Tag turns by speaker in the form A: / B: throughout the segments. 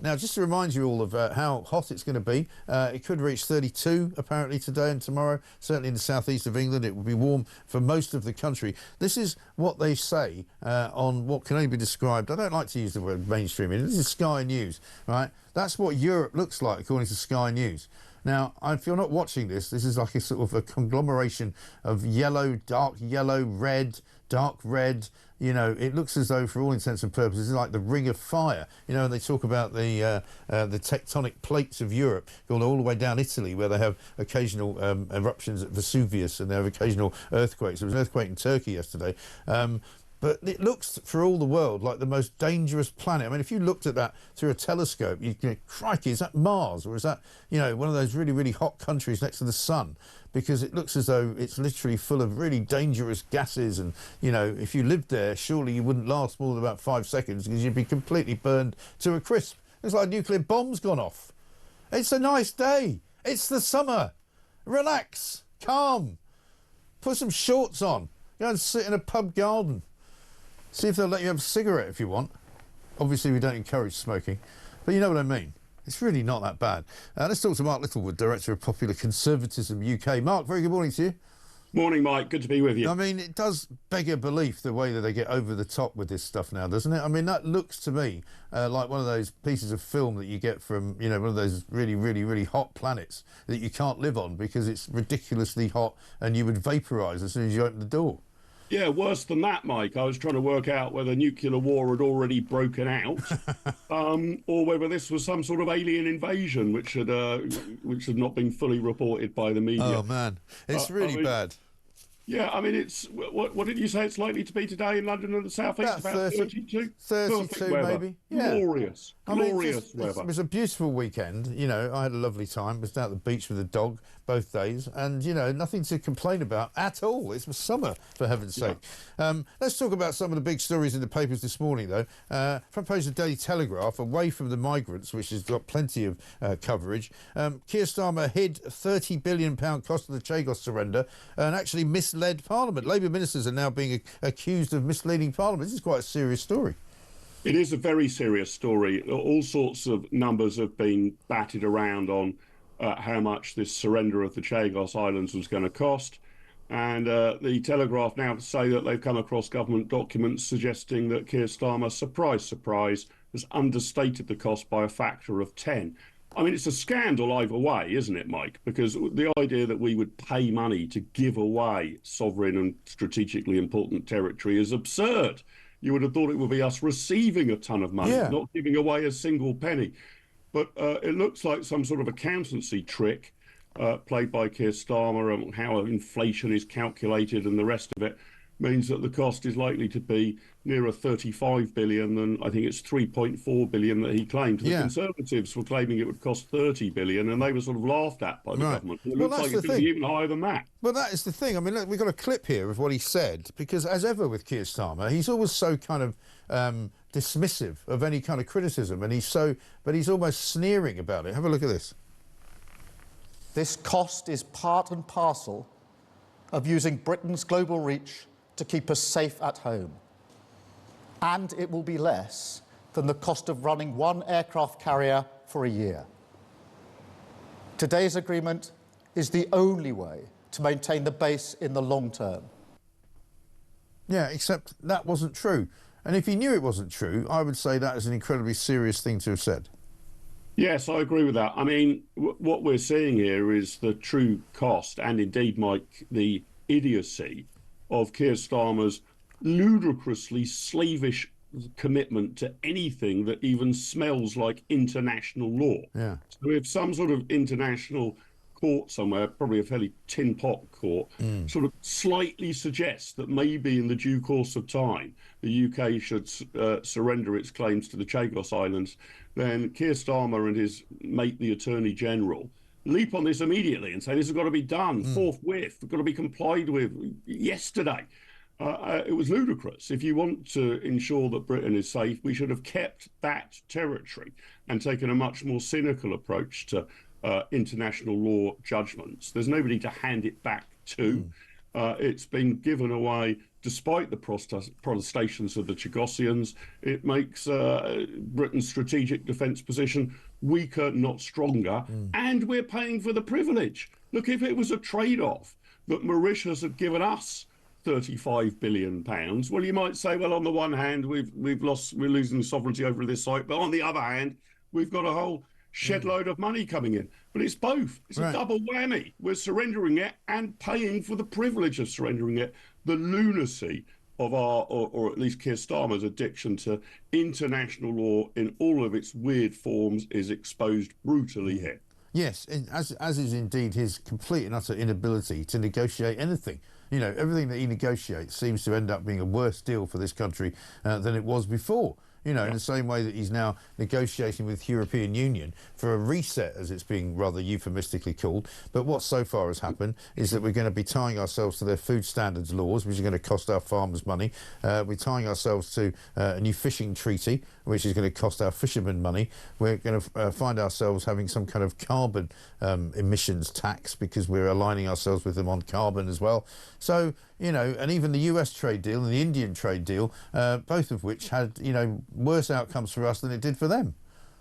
A: Now, just to remind you all of how hot it's going to be, it could reach 32 apparently today and tomorrow. Certainly in the southeast of England, it will be warm for most of the country. This is what they say on what can only be described. I don't like to use the word mainstream. This is Sky News, right? That's what Europe looks like according to Sky News. Now, if you're not watching this, this is like a sort of a conglomeration of yellow, dark yellow, red, dark red. You know, it looks as though, for all intents and purposes, it's like the Ring of Fire. You know, and they talk about the tectonic plates of Europe going all the way down Italy, where they have occasional eruptions at Vesuvius and they have occasional earthquakes. There was an earthquake in Turkey yesterday. But it looks, for all the world, like the most dangerous planet. I mean, if you looked at that through a telescope, you go, crikey, is that Mars? Or is that, you know, one of those really, really hot countries next to the sun? Because it looks as though it's literally full of really dangerous gases. And, you know, if you lived there, surely you wouldn't last more than about 5 seconds because you'd be completely burned to a crisp. It's like a nuclear bomb's gone off. It's a nice day. It's the summer. Relax. Calm. Put some shorts on. Go and sit in a pub garden. See if they'll let you have a cigarette if you want. Obviously, we don't encourage smoking, but you know what I mean. It's really not that bad. Let's talk to Mark Littlewood, Director of Popular Conservatism UK. Mark, very good morning to you.
B: Morning, Mike. Good to be with you.
A: I mean, it does beg a belief the way that they get over the top with this stuff now, doesn't it? I mean, that looks to me like one of those pieces of film that you get from, you know, one of those really, really, really hot planets that you can't live on because it's ridiculously hot and you would vaporise as soon as you open the door.
B: Yeah, worse than that, Mike. I was trying to work out whether nuclear war had already broken out, or whether this was some sort of alien invasion, which had not been fully reported by the media.
A: Oh man, it's really bad.
B: Yeah, I mean, it's what did you say it's likely to be today in London and the South East?
A: About 32? 32 maybe. Yeah.
B: Glorious, glorious weather.
A: It was a beautiful weekend. You know, I had a lovely time. I was down at the beach with the dog both days, and you know, nothing to complain about at all. It was summer, for heaven's sake. Let's talk about some of the big stories in the papers this morning, though. Front page of the Daily Telegraph, away from the migrants, which has got plenty of coverage. Keir Starmer hid £30 billion cost of the Chagos surrender and actually misled Parliament. Labour ministers are now being accused of misleading Parliament. This is quite a serious story.
B: It is a very serious story. All sorts of numbers have been batted around on how much this surrender of the Chagos Islands was going to cost. And the Telegraph now say that they've come across government documents suggesting that Keir Starmer, surprise, surprise, has understated the cost by a factor of 10. I mean, it's a scandal either way, isn't it, Mike? Because the idea that we would pay money to give away sovereign and strategically important territory is absurd. You would have thought it would be us receiving a ton of money, not giving away a single penny. But it looks like some sort of accountancy trick played by Keir Starmer, and how inflation is calculated and the rest of it means that the cost is likely to be nearer 35 billion than I think it's 3.4 billion that he claimed. The Conservatives were claiming it would cost 30 billion and they were sort of laughed at by the government. It looks like it's going to be even higher than that.
A: Well, that is the thing. I mean, look, we've got a clip here of what he said, because as ever with Keir Starmer, he's always so kind of dismissive of any kind of criticism, and but he's almost sneering about it. Have a look at this.
C: This cost is part and parcel of using Britain's global reach to keep us safe at home. And it will be less than the cost of running one aircraft carrier for a year. Today's agreement is the only way to maintain the base in the long term.
A: Yeah, except that wasn't true. And if he knew it wasn't true, I would say that is an incredibly serious thing to have said.
B: Yes, I agree with that. I mean, what we're seeing here is the true cost, and indeed, Mike, the idiocy of Keir Starmer's ludicrously slavish commitment to anything that even smells like international law.
A: Yeah.
B: So if some sort of international court somewhere, probably a fairly tin pot court, sort of slightly suggests that maybe in the due course of time the UK should surrender its claims to the Chagos Islands, then Keir Starmer and his mate, the Attorney General, leap on this immediately and say this has got to be done forthwith, it's got to be complied with yesterday. It was ludicrous. If you want to ensure that Britain is safe, we should have kept that territory and taken a much more cynical approach to international law judgments. There's nobody to hand it back to. It's been given away despite the protestations of the Chagossians, it makes Britain's strategic defence position weaker, not stronger, and we're paying for the privilege. Look, if it was a trade-off that Mauritius had given us £35 billion, well, you might say, well, on the one hand, we're losing sovereignty over this site, but on the other hand, we've got a whole shed load of money coming in. But it's both. It's a double whammy. We're surrendering it and paying for the privilege of surrendering it. The lunacy of our, or at least Keir Starmer's addiction to international law in all of its weird forms is exposed brutally here.
A: Yes, as is indeed his complete and utter inability to negotiate anything. You know, everything that he negotiates seems to end up being a worse deal for this country than it was before. You know, in the same way that he's now negotiating with the European Union for a reset, as it's being rather euphemistically called. But what so far has happened is that we're going to be tying ourselves to their food standards laws, which are going to cost our farmers money. We're tying ourselves to a new fishing treaty, which is going to cost our fishermen money. We're going to find ourselves having some kind of carbon emissions tax because we're aligning ourselves with them on carbon as well. So, you know, and even the US trade deal and the Indian trade deal, both of which had, you know, worse outcomes for us than it did for them.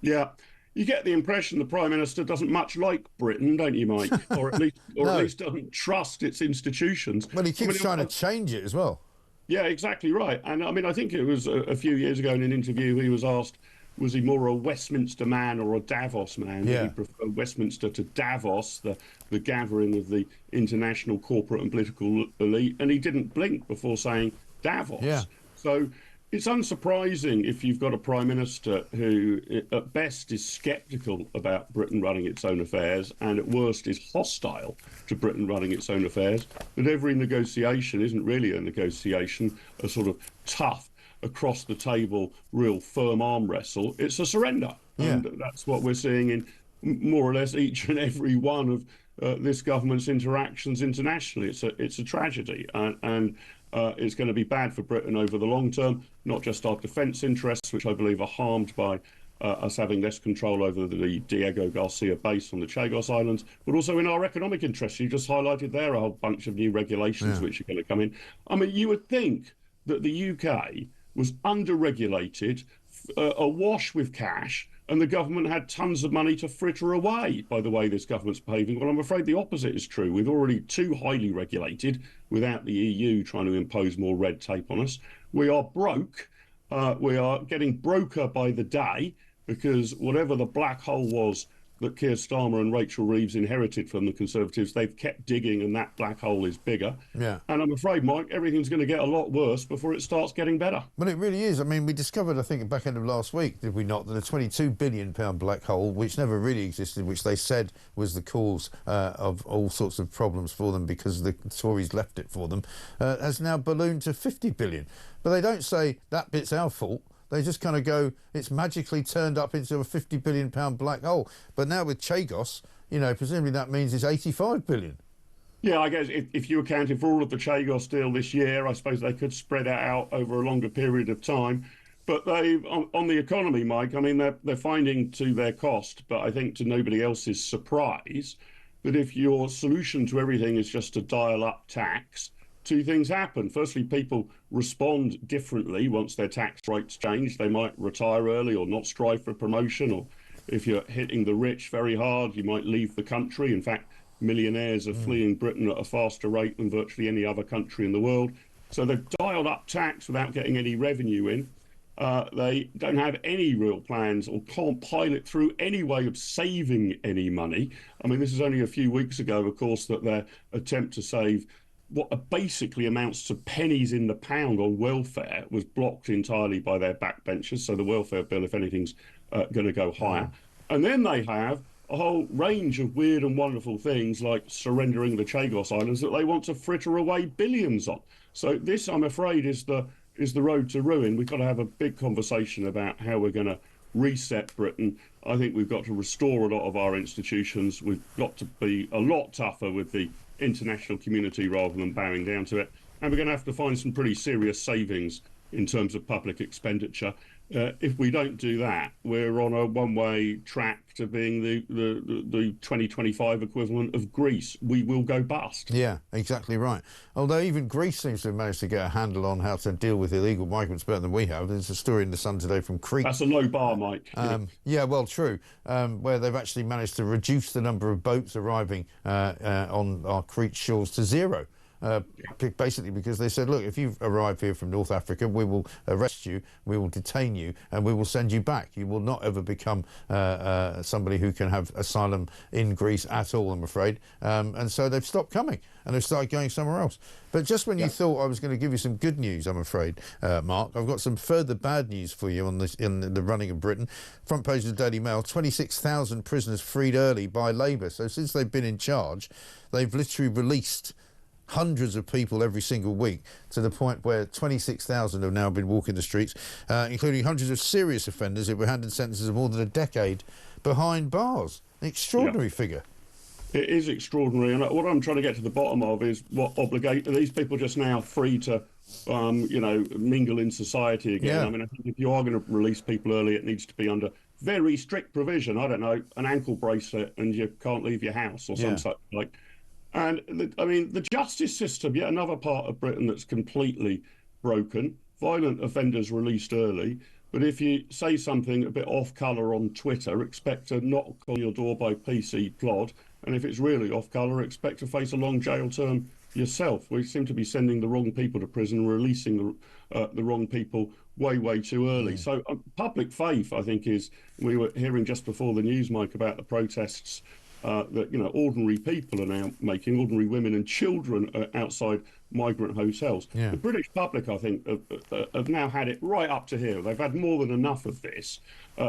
B: Yeah. You get the impression the Prime Minister doesn't much like Britain, don't you, Mike? Or at least doesn't trust its institutions.
A: Well, he keeps trying to change it as well.
B: Yeah, exactly right. And I mean, I think it was a few years ago in an interview he was asked, was he more a Westminster man or a Davos man?
A: Yeah.
B: Did he prefer Westminster to Davos, the gathering of the international corporate and political elite? And he didn't blink before saying Davos.
A: Yeah.
B: So it's unsurprising if you've got a Prime Minister who, at best, is sceptical about Britain running its own affairs and, at worst, is hostile to Britain running its own affairs, that every negotiation isn't really a negotiation, a sort of tough, across-the-table, real firm arm wrestle. It's a surrender.
A: Yeah.
B: And that's what we're seeing in more or less each and every one of this government's interactions internationally. It's a tragedy. And it's going to be bad for Britain over the long term, not just our defence interests, which I believe are harmed by us having less control over the Diego Garcia base on the Chagos Islands, but also in our economic interests. You just highlighted there a whole bunch of new regulations which are going to come in. I mean, you would think that the UK was under-regulated, awash with cash, and the government had tons of money to fritter away by the way this government's behaving. Well, I'm afraid the opposite is true. We're already too highly regulated without the EU trying to impose more red tape on us. We are broke. We are getting broker by the day because whatever the black hole was that Keir Starmer and Rachel Reeves inherited from the Conservatives, they've kept digging and that black hole is bigger.
A: Yeah.
B: And I'm afraid, Mike, everything's going to get a lot worse before it starts getting better.
A: Well, it really is. I mean, we discovered, I think, at the back end of last week, did we not, that a £22 billion black hole, which never really existed, which they said was the cause of all sorts of problems for them because the Tories left it for them, has now ballooned to 50 billion. But they don't say that bit's our fault. They just kind of go, it's magically turned up into a £50 billion black hole. But now with Chagos, you know, presumably that means it's 85 billion.
B: Yeah, I guess if you accounted for all of the Chagos deal this year, I suppose they could spread it out over a longer period of time. But they, on the economy, Mike, I mean, they're finding to their cost, but I think to nobody else's surprise, that if your solution to everything is just to dial up tax, two things happen. Firstly, people respond differently once their tax rates change. They might retire early or not strive for promotion, or if you're hitting the rich very hard, you might leave the country. In fact, millionaires are fleeing Britain at a faster rate than virtually any other country in the world. So they've dialed up tax without getting any revenue in. They don't have any real plans or can't pilot through any way of saving any money. I mean, this is only a few weeks ago, of course, that their attempt to save what basically amounts to pennies in the pound on welfare was blocked entirely by their backbenchers. So the welfare bill, if anything's going to go higher. And then they have a whole range of weird and wonderful things like surrendering the Chagos Islands that they want to fritter away billions on. So this, I'm afraid, is the road to ruin. We've got to have a big conversation about how we're going to reset Britain. I think we've got to restore a lot of our institutions. We've got to be a lot tougher with the international community rather than bowing down to it. And we're going to have to find some pretty serious savings in terms of public expenditure. if we don't do that, we're on a one-way track to being the 2025 equivalent of Greece. We will go bust.
A: Yeah, exactly right. Although even Greece seems to have managed to get a handle on how to deal with illegal migrants better than we have. There's a story in the Sun today from Crete.
B: That's a low bar, Mike.
A: Yeah, well, true. Where they've actually managed to reduce the number of boats arriving on our Crete shores to zero. Basically because they said, look, if you arrive here from North Africa, we will arrest you, we will detain you, and we will send you back. You will not ever become somebody who can have asylum in Greece at all, I'm afraid. And so they've stopped coming and they've started going somewhere else. But just when you thought I was going to give you some good news, I'm afraid, Mark, I've got some further bad news for you on this in the running of Britain. Front page of the Daily Mail, 26,000 prisoners freed early by Labour. So since they've been in charge, they've literally released hundreds of people every single week, to the point where 26,000 have now been walking the streets, including hundreds of serious offenders who were handed sentences of more than a decade behind bars. An extraordinary figure.
B: It is extraordinary, and what I'm trying to get to the bottom of is what obligate are these people just now free to, mingle in society again?
A: Yeah.
B: I mean, I think if you are going to release people early, it needs to be under very strict provision. I don't know, an ankle bracelet, and you can't leave your house or some such like. And the justice system, yet another part of Britain that's completely broken. Violent offenders released early, but if you say something a bit off colour on Twitter, expect a knock on your door by PC Plod, and if it's really off colour, expect to face a long jail term yourself. We seem to be sending the wrong people to prison and releasing the wrong people way too early. So public faith, I think, is, we were hearing just before the news, Mike, about the protests that ordinary people are now making, ordinary women and children outside migrant hotels. The British public, I think, have now had it right up to here. They've had more than enough of this.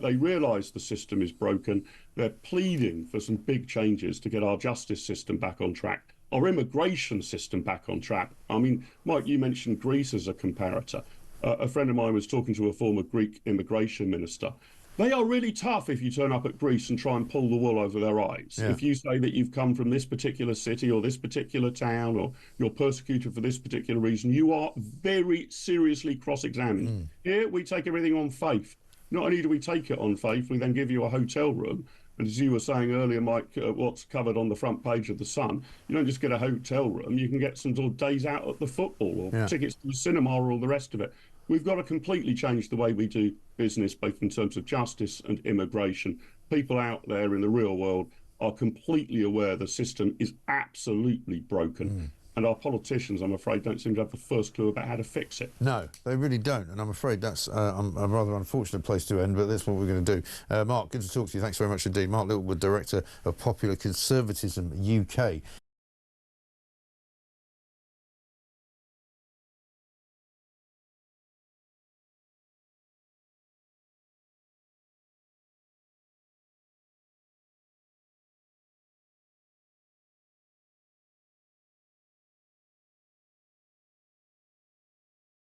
B: They realise the system is broken. They're pleading for some big changes to get our justice system back on track, our immigration system back on track. I mean, Mike, you mentioned Greece as a comparator. A friend of mine was talking to a former Greek immigration minister. They are really tough if you turn up at Greece and try and pull the wool over their eyes. If you say that you've come from this particular city or this particular town, or you're persecuted for this particular reason, you are very seriously cross-examined. Here, we take everything on faith. Not only do we take it on faith, we then give you a hotel room. And as you were saying earlier, Mike, what's covered on the front page of The Sun, you don't just get a hotel room, you can get some sort of days out at the football or tickets to the cinema or all the rest of it. We've got to completely change the way we do business, both in terms of justice and immigration. People out there in the real world are completely aware the system is absolutely broken. And our politicians, I'm afraid, don't seem to have the first clue about how to fix it.
A: No, they really don't. And I'm afraid that's a rather unfortunate place to end, but that's what we're going to do. Mark, good to talk to you. Thanks very much indeed. Mark Littlewood, Director of Popular Conservatism UK.